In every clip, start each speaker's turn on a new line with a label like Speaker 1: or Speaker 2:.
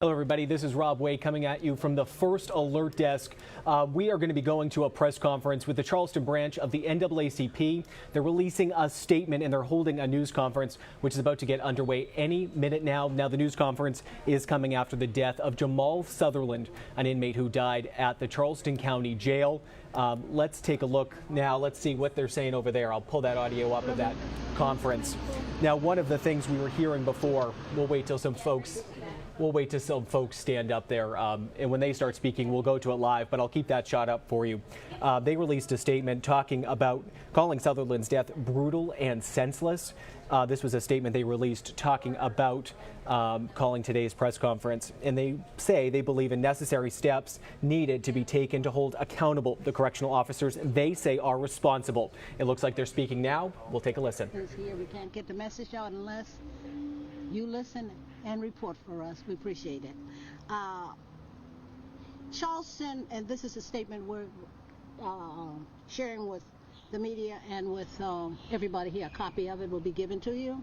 Speaker 1: Hello, everybody. This is Rob Way coming at you from the First Alert Desk. We are going to be going to a press conference with the Charleston branch of the NAACP. They're releasing a statement and they're holding a news conference, which is about to get underway any minute now. Now, the news conference is coming after the death of Jamal Sutherland, an inmate who died at the Charleston County Jail. Let's take a look now. Let's see what they're saying over there. I'll pull that audio up of that conference. Now, one of the things we were hearing before, we'll wait till some folks stand up there, and when they start speaking, we'll go to it live, but I'll keep that shot up for you. They released a statement calling Sutherland's death brutal and senseless. This was a statement they released talking about calling today's press conference, and they say they believe in necessary steps needed to be taken to hold accountable the correctional officers they say are responsible. It looks like they're speaking now. We'll take a listen.
Speaker 2: Here we can't get the message out unless you listen and report for us. We appreciate it. Charleston, and this is a statement we're sharing with the media and with everybody here. A copy of it will be given to you.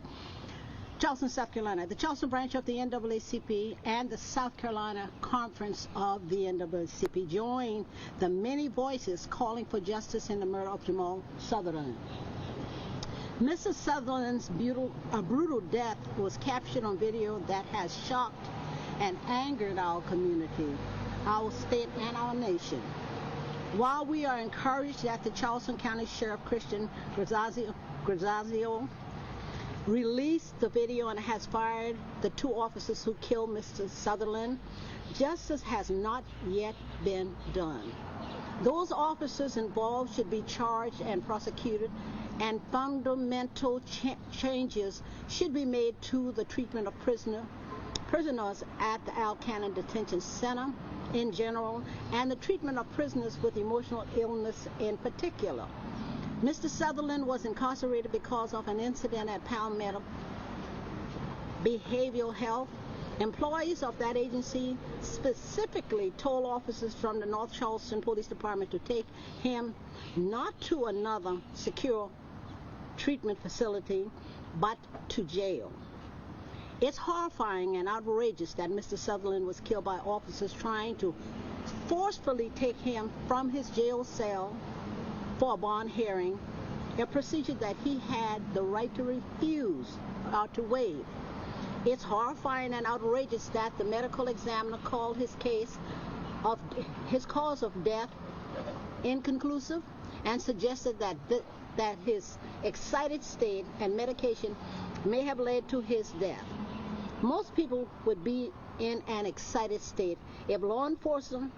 Speaker 2: Charleston, South Carolina. The Charleston branch of the NAACP and the South Carolina Conference of the NAACP join the many voices calling for justice in the murder of Jamal Sutherland. Mr. Sutherland's brutal death was captured on video that has shocked and angered our community, our state, and our nation. While we are encouraged that the Charleston County Sheriff Christian Grazazio released the video and has fired the two officers who killed Mr. Sutherland, justice has not yet been done. Those officers involved should be charged and prosecuted, and fundamental changes should be made to the treatment of prisoners at the Al Cannon Detention Center in general, and the treatment of prisoners with emotional illness in particular. Mr. Sutherland was incarcerated because of an incident at Palmetto Behavioral Health. Employees of that agency specifically told officers from the North Charleston Police Department to take him not to another secure treatment facility, but to jail. It's horrifying and outrageous that Mr. Sutherland was killed by officers trying to forcefully take him from his jail cell for a bond hearing, a procedure that he had the right to refuse or to waive. It's horrifying and outrageous that the medical examiner called his cause of death inconclusive and suggested that his excited state and medication may have led to his death. Most people would be in an excited state if law enforcement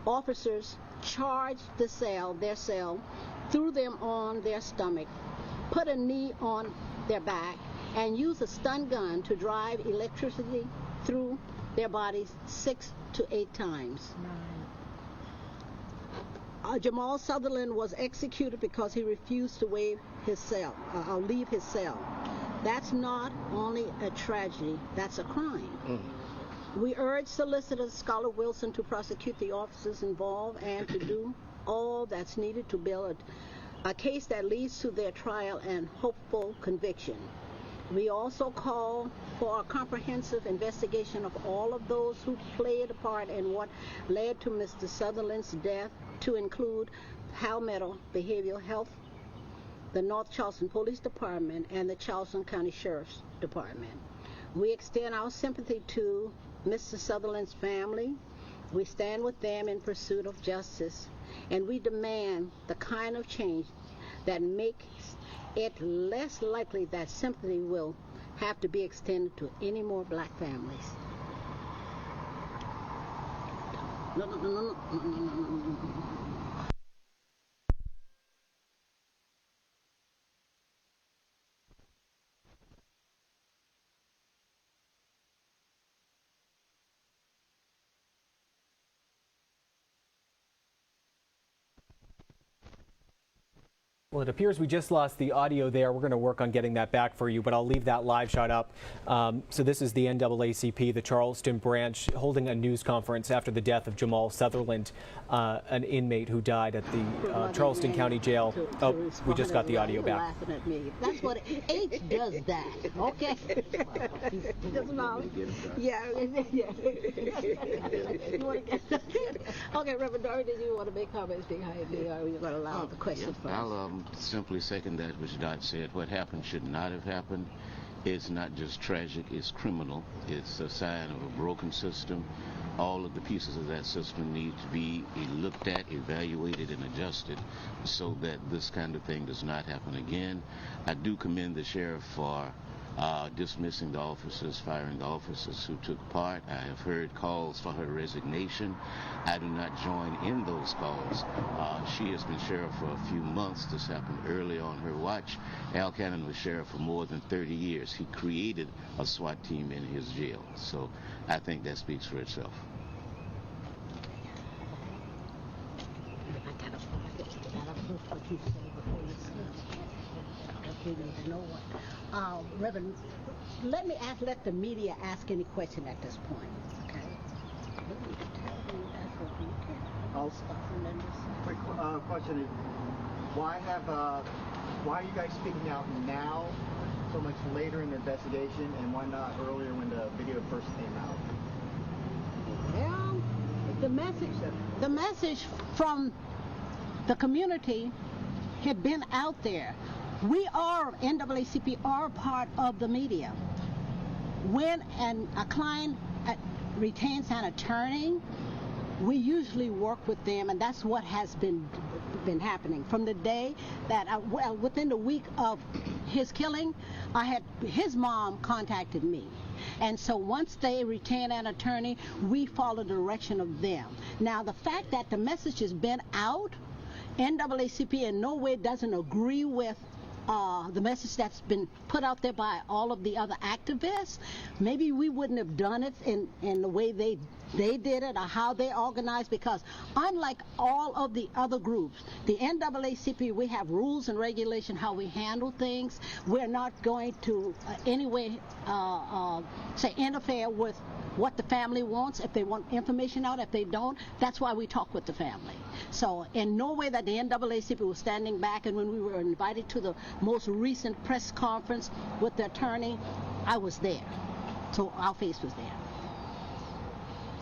Speaker 2: officers charged their cell, threw them on their stomach, put a knee on their back, and used a stun gun to drive electricity through their bodies 6 to 8 times. Jamal Sutherland was executed because he refused to leave his cell. That's not only a tragedy, that's a crime. We urge Solicitor Scholar Wilson to prosecute the officers involved and to do all that's needed to build a case that leads to their trial and hopeful conviction. We also call for a comprehensive investigation of all of those who played a part in what led to Mr. Sutherland's death, to include Palmetto Behavioral Health, the North Charleston Police Department, and the Charleston County Sheriff's Department. We extend our sympathy to Mr. Sutherland's family. We stand with them in pursuit of justice, and we demand the kind of change that makes it less likely that sympathy will have to be extended to any more black families. No.
Speaker 1: Well, it appears we just lost the audio there. We're going to work on getting that back for you, but I'll leave that live shot up. So this is the NAACP, the Charleston branch, holding a news conference after the death of Jamal Sutherland, an inmate who died at the Charleston County Jail. We just got the audio back.
Speaker 2: Laughing at me. That's what H does that. Okay. Jamal. Yeah. Okay, Reverend Dory, did you want to make comments behind me, or are you going to allow the question first?
Speaker 3: I'll simply second that which Dot said. What happened should not have happened. It's not just tragic, it's criminal. It's a sign of a broken system. All of the pieces of that system need to be looked at, evaluated, and adjusted so that this kind of thing does not happen again. I do commend the sheriff for dismissing the officers, firing the officers who took part. I have heard calls for her resignation. I do not join in those calls. She has been sheriff for a few months. This happened early on her watch. Al Cannon was sheriff for more than 30 years. He created a SWAT team in his jail. So I think that speaks for itself.
Speaker 2: Reverend, let the media ask any question at this point, okay?
Speaker 4: Quick question is, why are you guys speaking out now, so much later in the investigation, and why not earlier when the video first came out?
Speaker 2: Well, the message from the community had been out there. We are, NAACP, are part of the media. When a client retains an attorney, we usually work with them, and that's what has been happening. From the day that, within the week of his killing, his mom contacted me. And so once they retain an attorney, we follow the direction of them. Now, the fact that the message has been out, NAACP in no way doesn't agree with the message that's been put out there by all of the other activists. Maybe we wouldn't have done it in the way they did it or how they organized, because unlike all of the other groups, the NAACP, we have rules and regulation how we handle things. We're not going to anyway interfere with what the family wants. If they want information out, if they don't, that's why we talk with the family. So in no way that the NAACP was standing back, and when we were invited to the most recent press conference with the attorney, I was there. So our face was there.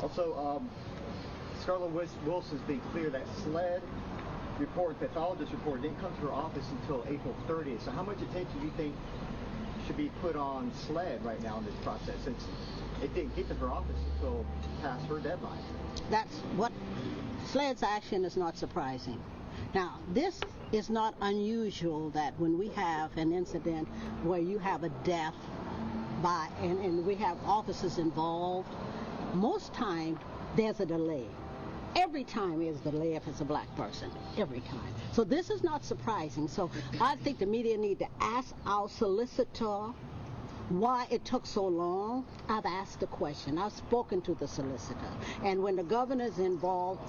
Speaker 4: Also, Scarlett Wilson's been clear that SLED report, pathologist report, didn't come to her office until April 30th. So how much attention do you think should be put on SLED right now in this process, since it didn't get to her office until past her deadline?
Speaker 2: That's what SLED's action is not surprising. Now, this is not unusual that when we have an incident where you have a death and we have officers involved, most times there's a delay. Every time there's a delay if it's a black person. Every time. So this is not surprising. So I think the media need to ask our solicitor why it took so long. I've asked the question. I've spoken to the solicitor. And when the governor's involved,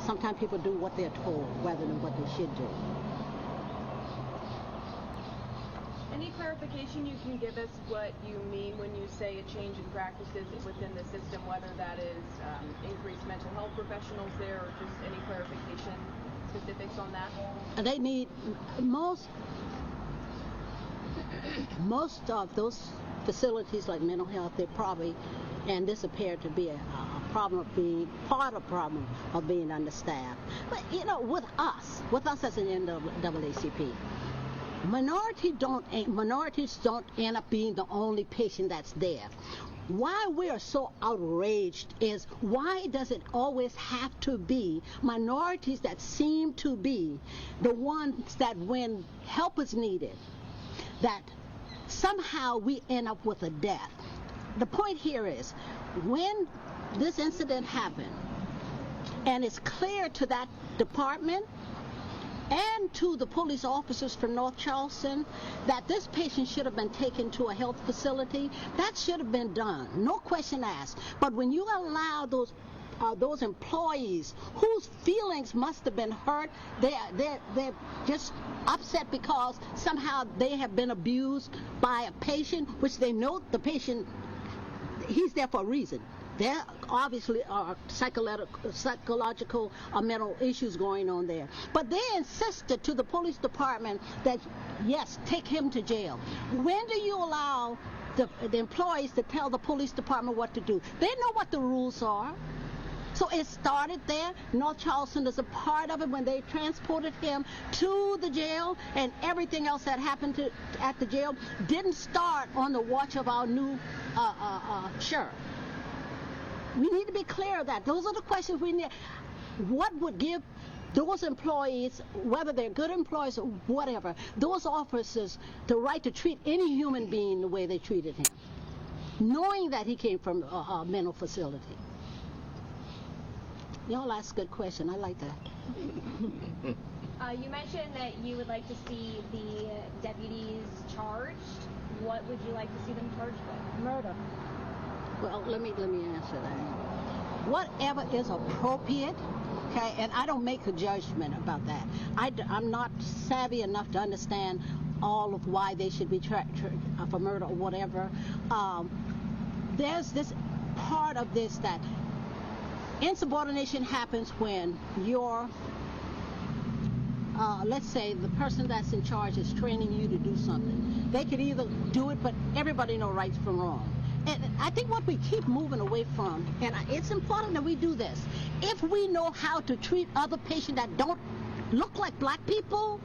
Speaker 2: sometimes people do what they're told rather than what they should do.
Speaker 5: Any clarification you can give us what you mean when you say a change in practices within the system, whether that is increased mental health professionals there, or just any clarification specifics on that?
Speaker 2: They need most of those facilities like mental health, they probably, and this appeared to be a problem of being understaffed. But you know, with us as an NAACP, minorities don't end up being the only patient that's there. Why we are so outraged is, why does it always have to be minorities that seem to be the ones that when help is needed, that somehow we end up with a death? The point here is, when this incident happened, and it's clear to that department and to the police officers from North Charleston that this patient should have been taken to a health facility, that should have been done, no question asked. But when you allow those those employees whose feelings must have been hurt. They're just upset because somehow they have been abused by a patient, which they know the patient, he's there for a reason. There obviously are psychological or mental issues going on there. But they insisted to the police department that, yes, take him to jail. When do you allow the employees to tell the police department what to do? They know what the rules are. So it started there. North Charleston is a part of it when they transported him to the jail, and everything else that happened at the jail didn't start on the watch of our new sheriff. We need to be clear of that. Those are the questions we need. What would give those employees, whether they're good employees or whatever, those officers the right to treat any human being the way they treated him, knowing that he came from a mental facility? Y'all ask a good question. I like that.
Speaker 6: You mentioned that you would like to see the deputies charged. What would you like to see them charged with?
Speaker 2: Murder. Well, let me answer that. Whatever is appropriate, okay, and I don't make a judgment about that. I'm not savvy enough to understand all of why they should be tried for murder or whatever. There's this part of this that insubordination happens when you're, let's say the person that's in charge is training you to do something. They could either do it, but everybody knows right from wrong. And I think what we keep moving away from, and it's important that we do this, if we know how to treat other patients that don't look like black people,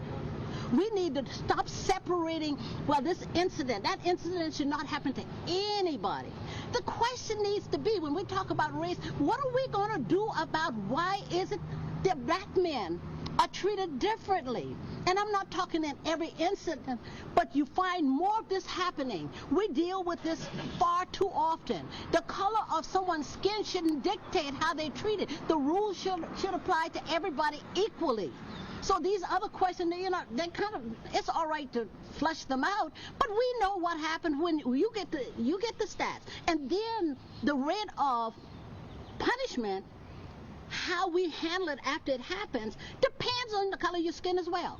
Speaker 2: we need to stop separating, well, that incident should not happen to anybody. The question needs to be, when we talk about race, what are we going to do about why is it that black men are treated differently? And I'm not talking in every incident, but you find more of this happening. We deal with this far too often. The color of someone's skin shouldn't dictate how they're treated. The rules should apply to everybody equally. So these other questions, they kind of, it's all right to flush them out, but we know what happened when you get the stats. And then the rate of punishment, how we handle it after it happens, depends on the color of your skin as well.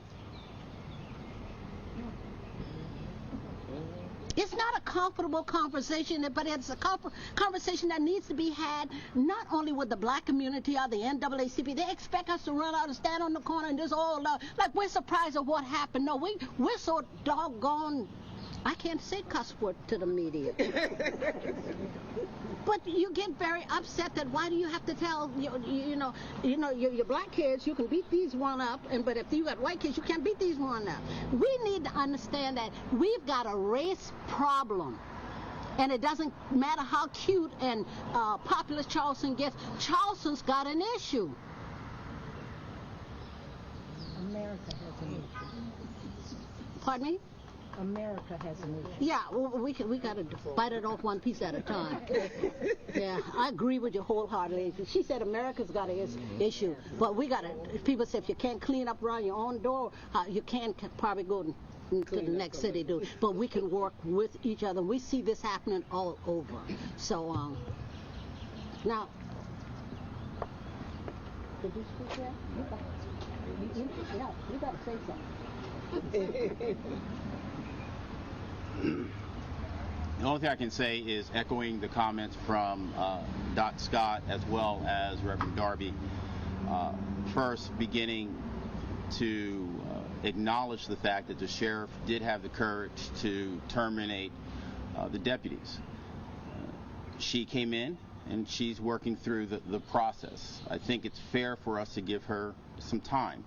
Speaker 2: It's not a comfortable conversation, but it's a conversation that needs to be had not only with the black community or the NAACP. They expect us to run out and stand on the corner and just like we're surprised at what happened. No, we're so doggone, I can't say cuss word to the media. But you get very upset that why do you have to tell your black kids you can beat these one up, but if you got white kids you can't beat these one up. We need to understand that we've got a race problem, and it doesn't matter how cute and populous Charleston gets. Charleston's got an issue.
Speaker 7: America has an issue.
Speaker 2: Pardon me?
Speaker 7: America has an issue.
Speaker 2: Yeah, well, we got to bite it off one piece at a time. Yeah, I agree with you wholeheartedly. She said America's got an issue, but we got to. People say if you can't clean up around your own door, you can probably go to the next city, do. But we can work with each other. We see this happening all over. So now, did you speak yet? You got to say something.
Speaker 8: The only thing I can say is echoing the comments from Doc Scott as well as Reverend Darby. First, beginning to acknowledge the fact that the sheriff did have the courage to terminate the deputies. She came in and she's working through the process. I think it's fair for us to give her some time.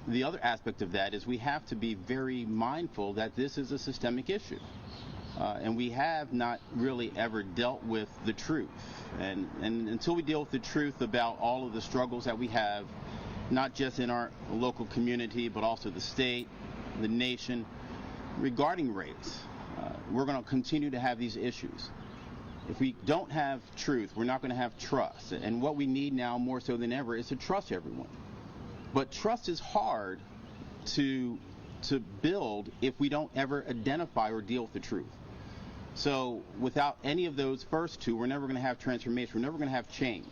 Speaker 8: The other aspect of that is we have to be very mindful that this is a systemic issue. And we have not really ever dealt with the truth. And until we deal with the truth about all of the struggles that we have, not just in our local community, but also the state, the nation, regarding race, we're going to continue to have these issues. If we don't have truth, we're not going to have trust. And what we need now more so than ever is to trust everyone. But trust is hard to build if we don't ever identify or deal with the truth. So without any of those first two, we're never going to have transformation. We're never going to have change.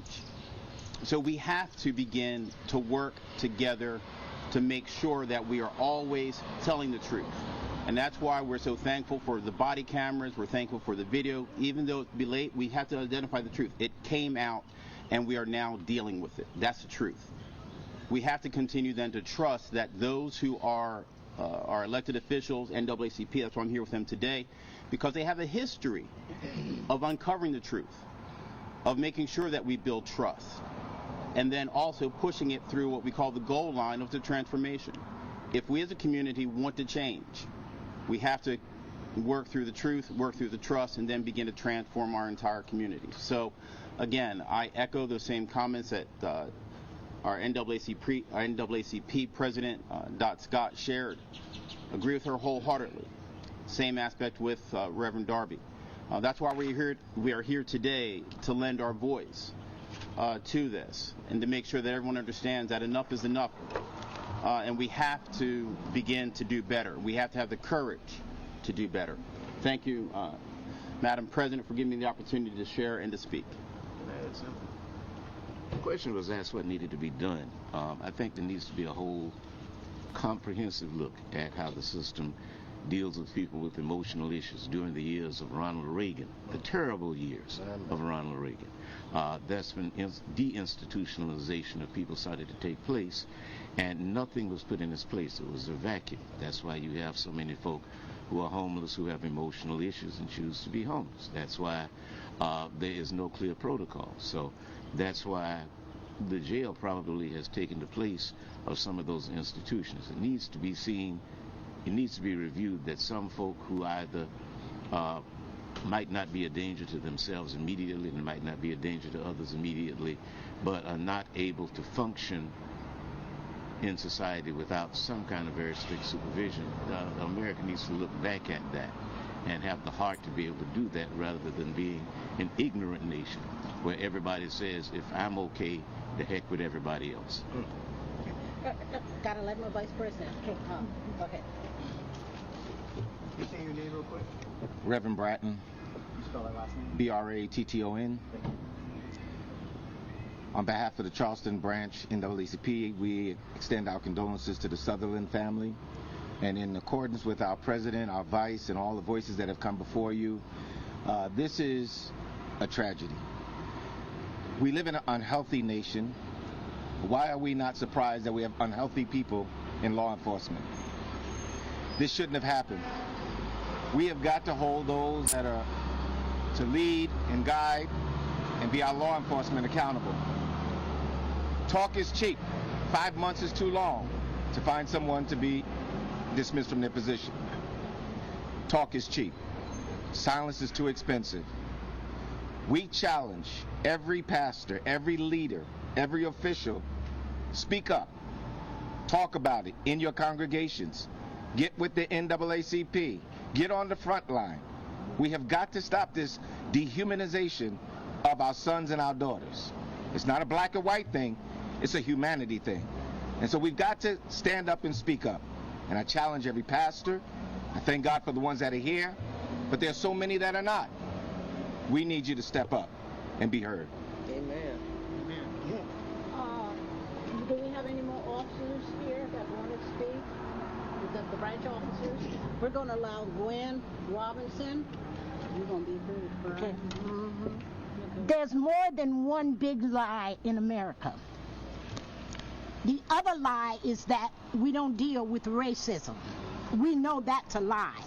Speaker 8: So we have to begin to work together to make sure that we are always telling the truth. And that's why we're so thankful for the body cameras. We're thankful for the video. Even though it be late, we have to identify the truth. It came out, and we are now dealing with it. That's the truth. We have to continue then to trust that those who are our elected officials, NAACP, that's why I'm here with them today, because they have a history of uncovering the truth, of making sure that we build trust, and then also pushing it through what we call the goal line of the transformation. If we as a community want to change, we have to work through the truth, work through the trust, and then begin to transform our entire community. So, again, I echo those same comments that our NAACP President, Dot Scott, shared. Agree with her wholeheartedly. Same aspect with Reverend Darby. That's why we are here today to lend our voice to this and to make sure that everyone understands that enough is enough. And we have to begin to do better. We have to have the courage to do better. Thank you, Madam President, for giving me the opportunity to share and to speak.
Speaker 3: That's simple. The question was asked what needed to be done. I think there needs to be a whole comprehensive look at how the system deals with people with emotional issues during the years of Ronald Reagan, the terrible years of Ronald Reagan. That's when deinstitutionalization of people started to take place, and nothing was put in its place. It was a vacuum. That's why you have so many folk who are homeless, who have emotional issues and choose to be homeless. That's why there is no clear protocol. So that's why the jail probably has taken the place of some of those institutions. It needs to be seen, it needs to be reviewed that some folk who either might not be a danger to themselves immediately and might not be a danger to others immediately, but are not able to function in society without some kind of very strict supervision. America needs to look back at that and have the heart to be able to do that rather than being an ignorant nation where everybody says, if I'm okay, the heck with everybody else.
Speaker 2: Gotta let my Vice President. Okay, go ahead.
Speaker 4: Can you say your name real quick?
Speaker 9: Reverend Bratton,
Speaker 4: You spell that last name?
Speaker 9: Bratton.
Speaker 4: Thank you.
Speaker 9: On behalf of the Charleston branch NAACP, we extend our condolences to the Sutherland family. And in accordance with our president, our vice, and all the voices that have come before you, this is a tragedy. We live in an unhealthy nation. Why are we not surprised that we have unhealthy people in law enforcement? This shouldn't have happened. We have got to hold those that are to lead and guide and be our law enforcement accountable. Talk is cheap. 5 months is too long to find someone to be dismissed from their position. Talk is cheap. Silence is too expensive. We challenge every pastor, every leader, every official, speak up. Talk about it in your congregations. Get with the NAACP. Get on the front line. We have got to stop this dehumanization of our sons and our daughters. It's not a black or white thing. It's a humanity thing. And so we've got to stand up and speak up. And I challenge every pastor. I thank God for the ones that are here. But there's so many that are not. We need you to step up and be heard.
Speaker 4: Amen.
Speaker 2: Do we have any more officers here that want to speak? The branch officers? We're going to allow Gwen Robinson. You're going to be heard, Brian. Okay.
Speaker 7: There's more than one big lie in America. The other lie is that we don't deal with racism. We know that's a lie.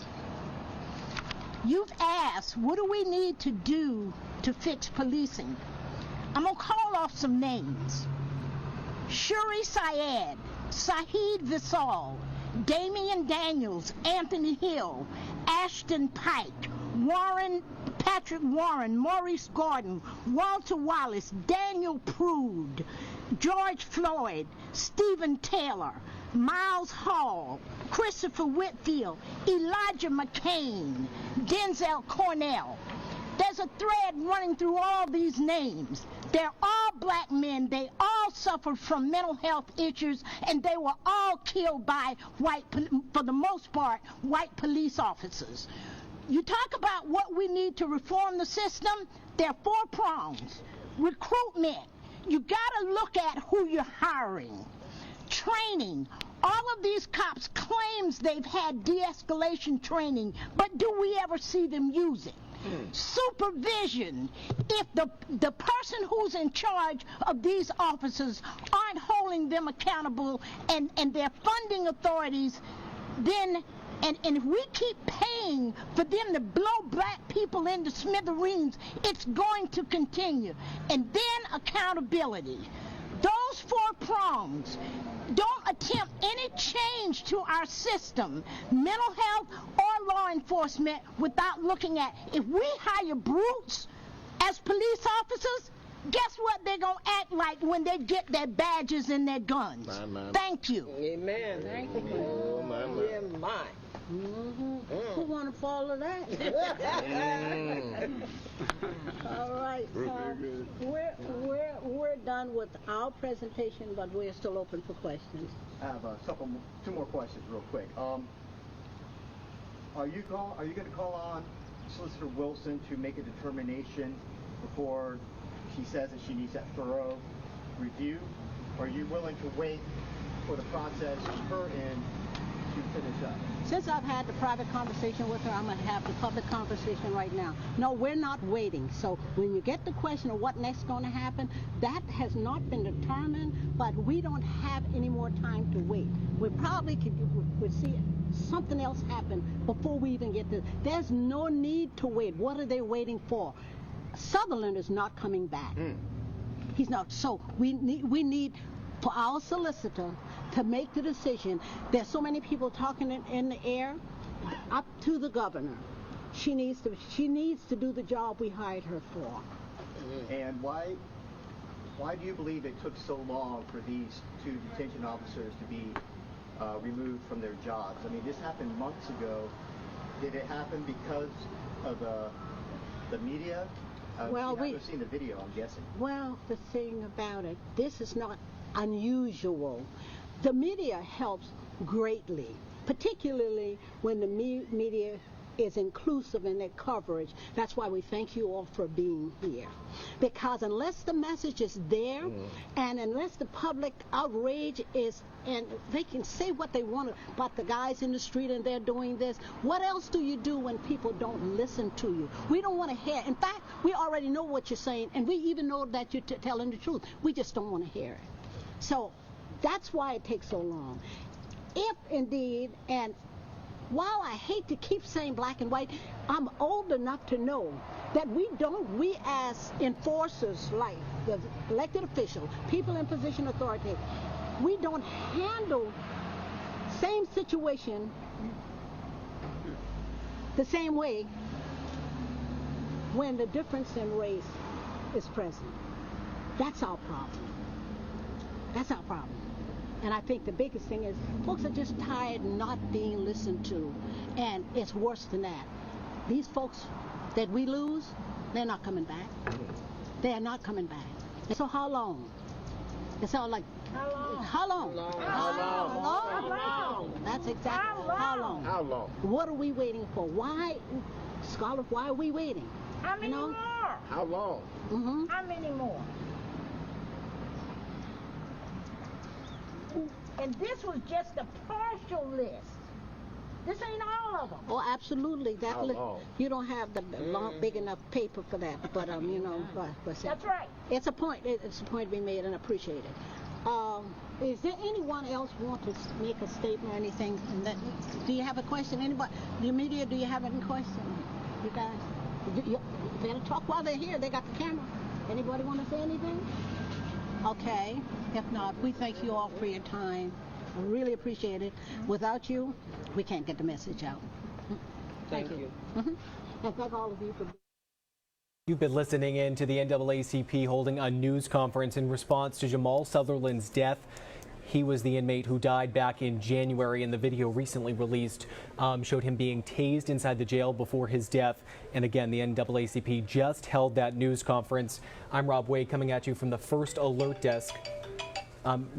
Speaker 7: You've asked, what do we need to do to fix policing? I'm going to call off some names. Shuri Syed, Saheed Visal, Damian Daniels, Anthony Hill, Ashton Pike, Patrick Warren, Maurice Gordon, Walter Wallace, Daniel Prude, George Floyd, Stephen Taylor, Miles Hall, Christopher Whitfield, Elijah McCain, Denzel Cornell. There's a thread running through all these names. They're all black men. They all suffered from mental health issues, and they were all killed by for the most part, white police officers. You talk about what we need to reform the system. There are 4 prongs. Recruitment. You got to look at who you're hiring. Training. All of these cops claims they've had de-escalation training, but do we ever see them use it? Supervision. If the person who's in charge of these officers aren't holding them accountable and their funding authorities, then and if we keep paying for them to blow black people into smithereens, it's going to continue. And then accountability. Those 4 prongs. Don't attempt any change to our system, mental health or law enforcement, without looking at, if we hire brutes as police officers, guess what they're going to act like when they get their badges and their guns. Thank you.
Speaker 10: Amen. Thank you. Oh, yeah, my.
Speaker 2: Who want to follow that? All right. We're done with our presentation, but we're still open for questions.
Speaker 4: I have 2 more questions real quick. Are you going to call on Solicitor Wilson to make a determination before she says that she needs that thorough review? Or are you willing to wait for the process on her end to finish up?
Speaker 2: Since I've had the private conversation with her, I'm going to have the public conversation right now. No, we're not waiting. So when you get the question of what next is going to happen, that has not been determined, but we don't have any more time to wait. We probably could see something else happen before we even get to. There's no need to wait. What are they waiting for? Sutherland is not coming back. He's not. So we need for our solicitor to make the decision. There's so many people talking in the air. Up to the governor. She needs to do the job we hired her for.
Speaker 4: And why do you believe it took so long for these 2 detention officers to be removed from their jobs? I mean, this happened months ago. Did it happen because of the media?
Speaker 2: Well,
Speaker 4: we've seen the video, I'm guessing.
Speaker 2: Well, the thing about it, this is not unusual. The media helps greatly, particularly when the media is inclusive in their coverage. That's why we thank you all for being here. Because unless the message is there, and unless the public outrage is, and they can say what they want about the guys in the street and they're doing this, what else do you do when people don't listen to you? We don't want to hear. In fact, we already know what you're saying, and we even know that you're telling the truth. We just don't want to hear it. So that's why it takes so long. If indeed, and while I hate to keep saying black and white, I'm old enough to know that we as enforcers, like the elected official, people in position of authority, we don't handle same situation the same way when the difference in race is present. That's our problem. That's our problem. And I think the biggest thing is folks are just tired not being listened to. And it's worse than that. These folks that we lose, they're not coming back. They are not coming back. And so how long? It's all like, how long? How long? How long? That's exactly how long.
Speaker 10: How long?
Speaker 2: What are we waiting for? Why, Scarlett, why are we waiting?
Speaker 7: How many more?
Speaker 10: How long?
Speaker 7: How many more? And this was just a partial list. This ain't all of them.
Speaker 2: Oh, absolutely. That
Speaker 10: How long?
Speaker 2: You don't have the long, big enough paper for that, but you know, but
Speaker 7: That's right.
Speaker 2: it's a point. It's a point to be made, and appreciate it. Is there anyone else want to make a statement or anything? And that, do you have a question? Anybody? The media? Do you have any question? You guys, you better talk while they're here. They got the camera. Anybody want to say anything? Okay. If not, we thank you all for your time. I really appreciate it. Without you, we can't get the message out.
Speaker 10: Thank you.
Speaker 2: And thank all of you for.
Speaker 1: You've been listening in to the NAACP holding a news conference in response to Jamal Sutherland's death. He was the inmate who died back in January, and the video recently released showed him being tased inside the jail before his death. And again, the NAACP just held that news conference. I'm Rob Wade, coming at you from the First Alert Desk. And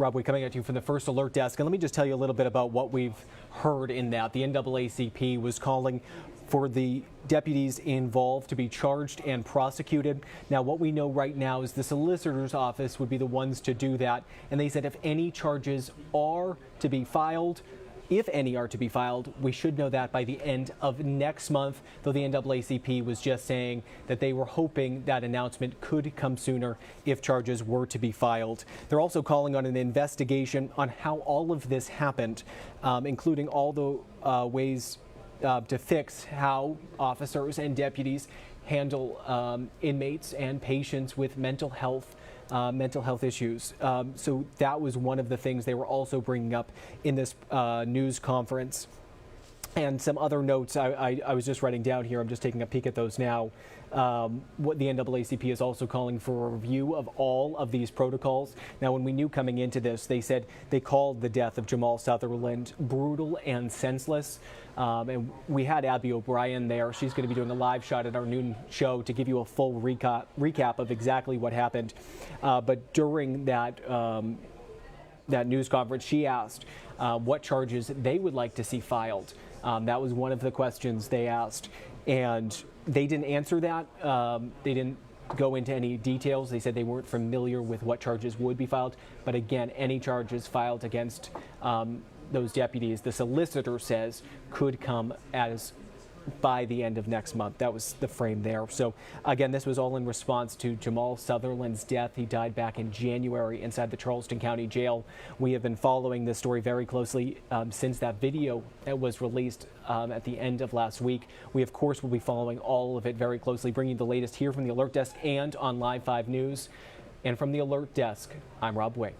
Speaker 1: let me just tell you a little bit about what we've heard in that. The NAACP was calling for the deputies involved to be charged and prosecuted. Now, what we know right now is the solicitor's office would be the ones to do that. And they said if any charges are to be filed, if any are to be filed, we should know that by the end of next month, though the NAACP was just saying that they were hoping that announcement could come sooner if charges were to be filed. They're also calling on an investigation on how all of this happened, including all the ways to fix how officers and deputies handle inmates and patients with mental health issues. So that was one of the things they were also bringing up in this news conference. And some other notes I was just writing down here. I'm just taking a peek at those now. What the NAACP is also calling for a review of all of these protocols. Now, when we knew coming into this, they said they called the death of Jamal Sutherland brutal and senseless. And we had Abby O'Brien there. She's going to be doing a live shot at our noon show to give you a full recap of exactly what happened. But during that news conference, she asked what charges they would like to see filed. That was one of the questions they asked, and they didn't answer that. They didn't go into any details. They said they weren't familiar with what charges would be filed. But again, any charges filed against those deputies, the solicitor says, could come as by the end of next month. That was the frame there. So again, this was all in response to Jamal Sutherland's death. He died back in January inside the Charleston County Jail. We have been following this story very closely since that video that was released at the end of last week. We, of course, will be following all of it very closely, bringing the latest here from the Alert Desk and on Live 5 News. And from the Alert Desk, I'm Rob Way.